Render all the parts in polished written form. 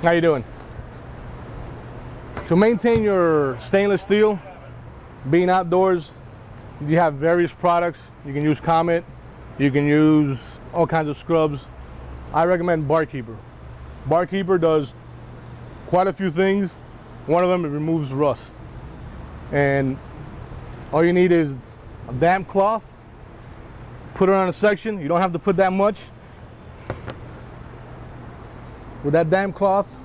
How you doing? To maintain your stainless steel, being outdoors, you have various products. You can use Comet, you can use all kinds of scrubs. I recommend Barkeeper. Barkeeper does quite a few things. One of them, it removes rust. And all you need is a damp cloth, put it on a section. You don't have to put that much. With that damp cloth,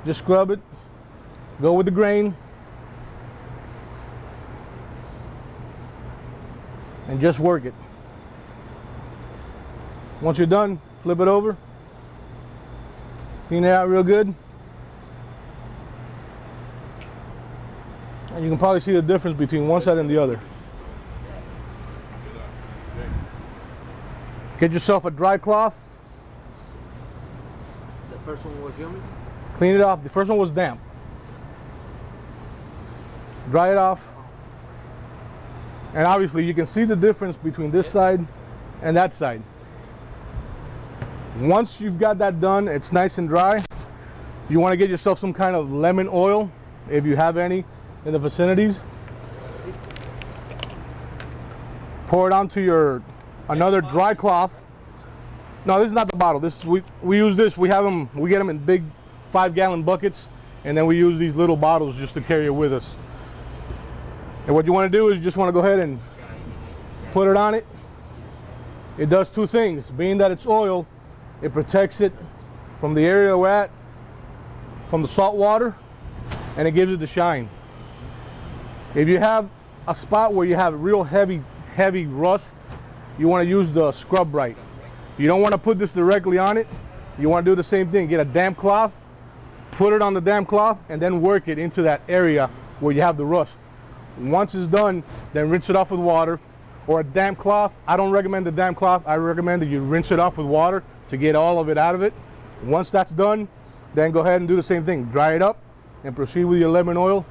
just scrub it, go with the grain, and just work it. Once you're done, flip it over, clean it out real good. And you can probably see the difference between one side and the other. Get yourself a dry cloth. The first one was yummy? Clean it off. The first one was damp. Dry it off. And obviously you can see the difference between this side and that side. Once you've got that done, it's nice and dry. You want to get yourself some kind of lemon oil, if you have any in the vicinities. Pour it onto your another dry cloth. No, this is not the bottle. This is, we use this. We get them in big 5-gallon buckets, and then we use these little bottles just to carry it with us. And what you want to do is you just want to go ahead and put it on it. It does two things. Being that it's oil, it protects it from the area we're at, from the salt water, and it gives it the shine. If you have a spot where you have real heavy rust, you want to use the Scrub Bright. You don't want to put this directly on it. You want to do the same thing. Get a damp cloth, put it on the damp cloth, and then work it into that area where you have the rust. Once it's done, then rinse it off with water or a damp cloth. I don't recommend the damp cloth. I recommend that you rinse it off with water to get all of it out of it. Once that's done, then go ahead and do the same thing. Dry it up and proceed with your lemon oil.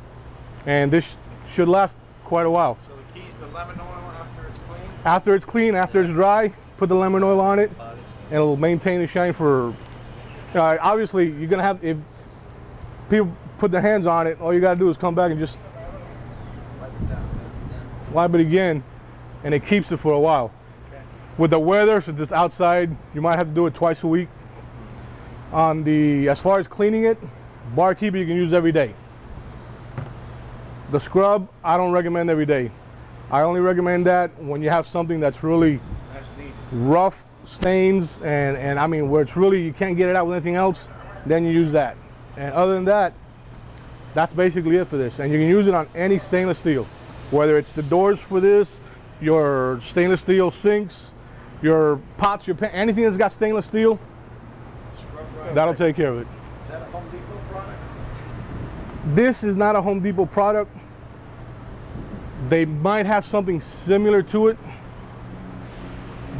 And this should last quite a while. So the key is the lemon oil after it's clean? After it's clean, after it's dry, put the lemon oil on it, and it'll maintain the shine for, obviously you're gonna have, if people put their hands on it, all you gotta do is come back and just wipe it again, and it keeps it for a while. Okay. With the weather, since it's outside, you might have to do it twice a week. As far as cleaning it, Barkeeper you can use every day. The scrub, I don't recommend every day. I only recommend that when you have something that's really rough, stains, and I mean where it's really, you can't get it out with anything else, then you use that. And other than that, that's basically it for this. And you can use it on any stainless steel, whether it's the doors for this, your stainless steel sinks, your pots, your pan, anything that's got stainless steel, that'll take care of it. Is that a Home Depot product? This is not a Home Depot product. They might have something similar to it,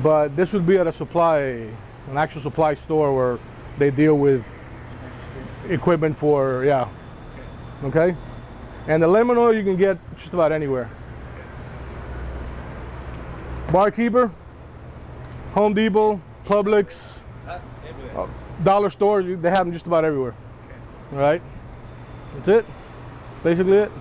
but this would be at an actual supply store where they deal with equipment for, yeah. Okay? And the lemon oil you can get just about anywhere. Barkeeper, Home Depot, Publix, dollar stores, they have them just about everywhere. All right? That's it. Basically it.